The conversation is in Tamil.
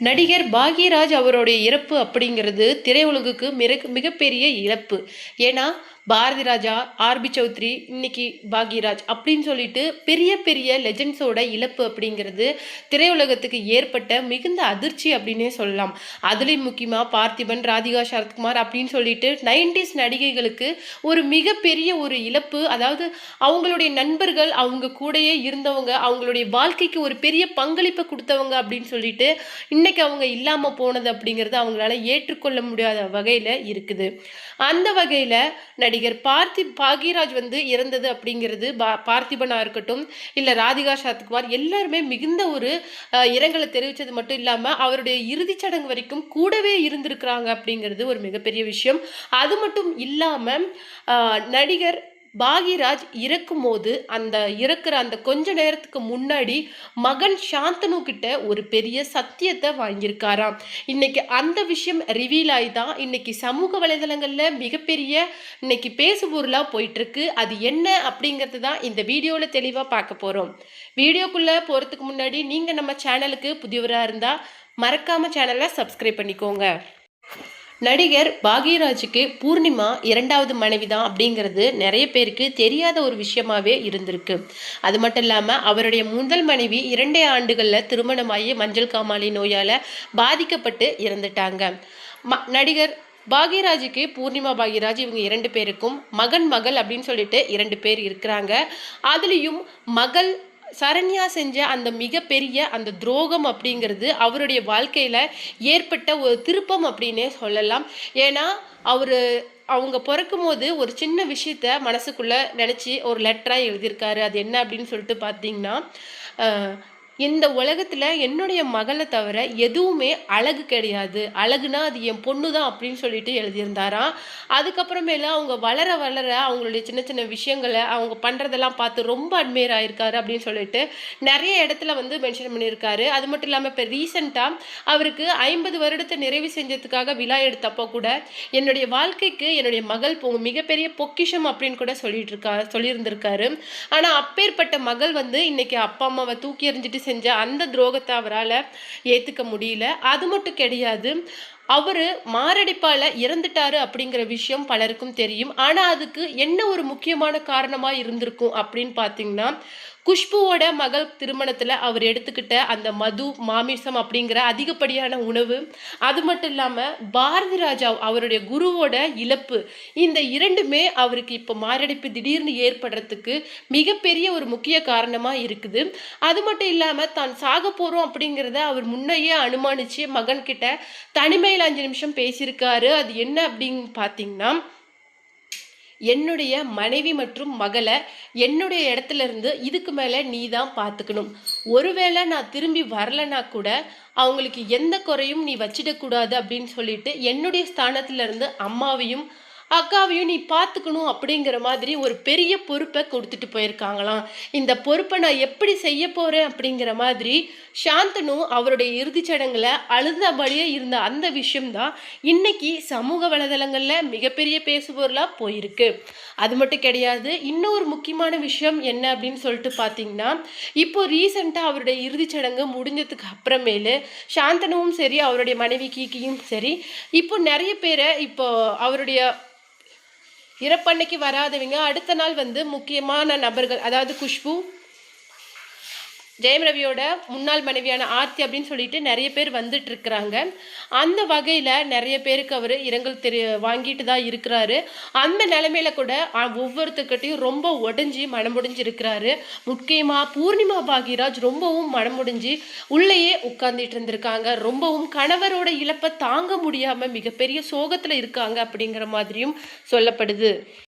நடிகர் பாக்யராஜ் அவருடைய இறப்பு அப்படிங்கிறது திரையுலகுக்கு மிகப்பெரிய இழப்பு. ஏன்னா பாரதி ராஜா, ஆர்பி சௌத்ரி, இன்னைக்கு பாக்யராஜ் அப்படின்னு சொல்லிட்டு பெரிய பெரிய லெஜெண்ட்ஸோட இழப்பு அப்படிங்கிறது திரையுலகத்துக்கு ஏற்பட்ட மிகுந்த அதிர்ச்சி அப்படின்னே சொல்லலாம். அதுலேயும் முக்கியமாக பார்த்திபன், ராதிகா சரத்குமார் அப்படின்னு சொல்லிட்டு 90s நடிகைகளுக்கு ஒரு மிகப்பெரிய ஒரு இழப்பு. அதாவது அவங்களுடைய நண்பர்கள், அவங்க கூடயே இருந்தவங்க, அவங்களுடைய வாழ்க்கைக்கு ஒரு பெரிய பங்களிப்பை கொடுத்தவங்க அப்படின்னு சொல்லிட்டு இன்னைக்கு அவங்க இல்லாமல் போனது அப்படிங்கிறது அவங்களால ஏற்றுக்கொள்ள முடியாத வகையில் இருக்குது. அந்த வகையில் நடிகர் பாக்யராஜ் இறந்தது அப்படிங்கிறது பார்த்திபனாக இருக்கட்டும், இல்லை ராதிகா சரத்குமார் எல்லாருமே மிகுந்த ஒரு இரங்கலை தெரிவித்தது மட்டும் இல்லாமல் அவருடைய இறுதிச் சடங்கு வரைக்கும் கூடவே இருந்திருக்கிறாங்க அப்படிங்கிறது ஒரு மிகப்பெரிய விஷயம். அது மட்டும் இல்லாமல் நடிகர் பாக்யராஜ் இறக்கும் போது இறக்குற அந்த கொஞ்ச நேரத்துக்கு முன்னாடி மகன் சாந்தனு கிட்ட ஒரு பெரிய சத்தியத்தை வாங்கியிருக்காராம். இன்னைக்கு அந்த விஷயம் ரிவீல் ஆகிதான் இன்னைக்கு சமூக வலைதளங்கள்ல மிகப்பெரிய இன்னைக்கு பேசுபொருளாக போயிட்டு இருக்கு. அது என்ன அப்படிங்கிறது தான் இந்த வீடியோவில் தெளிவாக பார்க்க போகிறோம். வீடியோக்குள்ளே போகிறதுக்கு முன்னாடி நீங்கள் நம்ம சேனலுக்கு புதியவராக இருந்தால் மறக்காம சேனலை சப்ஸ்கிரைப் பண்ணிக்கோங்க. நடிகர் பாக்யராஜுக்கு பூர்ணிமா இரண்டாவது மனைவி தான் அப்படிங்கிறது நிறைய பேருக்கு தெரியாத ஒரு விஷயமாவே இருந்திருக்கு. அது மட்டும் இல்லாமல் அவருடைய முதல் மனைவி 2 ஆண்டுகளில் திருமணமாகி மஞ்சள் காமாலை நோயால் பாதிக்கப்பட்டு இறந்துட்டாங்க. நடிகர் பாக்யராஜுக்கு பூர்ணிமா பாக்யராஜ் இவங்க 2 பேருக்கும் மகள் அப்படின்னு சொல்லிட்டு 2 பேர் இருக்கிறாங்க. அதுலேயும் மகள் சரண்யா செஞ்ச அந்த மிகப்பெரிய அந்த துரோகம் அப்படிங்கிறது அவருடைய வாழ்க்கையில் ஏற்பட்ட ஒரு திருப்பம் அப்படின்னே சொல்லலாம். ஏன்னா அவங்க பிறக்கும் போது ஒரு சின்ன விஷயத்த மனசுக்குள்ளே நினச்சி ஒரு லெட்டராக எழுதியிருக்காரு. அது என்ன அப்படின்னு சொல்லிட்டு பார்த்தீங்கன்னா, இந்த உலகத்தில் என்னுடைய மகளை தவிர எதுவுமே அழகு கிடையாது, அழகுனா அது என் பொண்ணு தான் அப்படின்னு சொல்லிட்டு எழுதியிருந்தாராம். அதுக்கப்புறமேல அவங்க வளர வளர அவங்களுடைய சின்ன சின்ன விஷயங்களை அவங்க பண்ணுறதெல்லாம் பார்த்து ரொம்ப அட்மையர் ஆயிருக்காரு அப்படின்னு சொல்லிட்டு நிறைய இடத்துல மென்ஷன் பண்ணியிருக்காரு. அது மட்டும் இல்லாமல் இப்போ ரீசெண்டாக அவருக்கு 50 வருடத்தை நிறைவு செஞ்சதுக்காக விழா எடுத்தப்போ கூட என்னுடைய வாழ்க்கைக்கு என்னுடைய மகள் மிகப்பெரிய பொக்கிஷம் அப்படின்னு கூட சொல்லியிருந்திருக்காரு. ஆனால் அப்பேற்பட்ட மகள் இன்னைக்கு அப்பா அம்மாவை தூக்கி எறிஞ்சிட்டு செஞ்ச அந்த துரோகத்தை அவரால் ஏற்றுக்க முடியல. அது மட்டும் கிடையாது, அவரு மாரடைப்பால இறந்துட்டாரு அப்படிங்கிற விஷயம் பலருக்கும் தெரியும். ஆனா அதுக்கு என்ன ஒரு முக்கியமான காரணமா இருந்திருக்கும் அப்படின்னு பார்த்தீங்கன்னா, குஷ்புவோட மகள் திருமணத்துல அவர் எடுத்துக்கிட்ட அந்த மது, மாமிசம் அப்படிங்கிற அதிகப்படியான உணவு, அது மட்டும் இல்லாம பாரதி ராஜா அவருடைய குருவோட இழப்பு, இந்த 2மே அவருக்கு இப்போ மாரடைப்பு திடீர்னு ஏற்படுறதுக்கு மிகப்பெரிய ஒரு முக்கிய காரணமா இருக்குது. அது மட்டும் இல்லாம தான் சாக போறோம் அப்படிங்கிறத அவர் முன்னையே அனுமானிச்சு மகன்கிட்ட தனிமையில் 5 நிமிஷம் பேசியிருக்காரு. அது என்ன அப்படின்னு பார்த்தீங்கன்னா, என்னுடைய மனைவி மற்றும் மகளை என்னுடைய இடத்துல இருந்து இதுக்கு மேலே நீ தான் பார்த்துக்கணும். ஒருவேளை நான் திரும்பி வரலைன்னா கூட அவங்களுக்கு எந்த குறையும் நீ வச்சிடக்கூடாது அப்படின்னு சொல்லிட்டு என்னுடைய ஸ்தானத்துல இருந்து அம்மாவையும் அக்காவையும் நீ பார்த்துக்கணும் அப்படிங்கிற மாதிரி ஒரு பெரிய பொறுப்பை கொடுத்துட்டு போயிருக்காங்களாம். இந்த பொறுப்பை நான் எப்படி செய்ய போறேன் அப்படிங்கிற மாதிரி சாந்தனு அவருடைய இறுதிச் சடங்குல அழுதபடியே இருந்த அந்த விஷயம்தான் இன்னைக்கு சமூக வலைதளங்களில் மிகப்பெரிய பேசுபொருளாக போயிருக்கு. அது மட்டும் கிடையாது, இன்னொரு முக்கியமான விஷயம் என்ன அப்படின்னு சொல்லிட்டு பார்த்தீங்கன்னா, இப்போ ரீசெண்டாக அவருடைய இறுதிச் சடங்கு முடிஞ்சதுக்கு அப்புறமேலு சாந்தனுவும் சரி அவருடைய மனைவி கீக்கியும் சரி இப்போ நிறைய பேரை இப்போ அவருடைய இறப்பன்னைக்கு வராதவங்க அடுத்த நாள் முக்கியமான நபர்கள், அதாவது குஷ்பு, ஜெயம் ரவியோட முன்னாள் மனைவியான ஆர்த்தி அப்படின்னு சொல்லிட்டு நிறைய பேர் வந்துட்டு இருக்கிறாங்க. அந்த வகையில் நிறைய பேருக்கு அவர் இரங்கல் வாங்கிட்டு தான் இருக்கிறாரு. அந்த நிலைமையில கூட ஒவ்வொருத்தர்கிட்டையும் ரொம்ப உடஞ்சி மனமுடிஞ்சு இருக்கிறாரு. முக்கியமாக பூர்ணிமா பாக்யராஜ் ரொம்பவும் மனமுடிஞ்சு உள்ளேயே உட்கார்ந்துட்டு இருந்திருக்காங்க. ரொம்பவும் கணவரோட இழப்பை தாங்க முடியாமல் மிகப்பெரிய சோகத்தில் இருக்காங்க அப்படிங்கிற மாதிரியும் சொல்லப்படுது.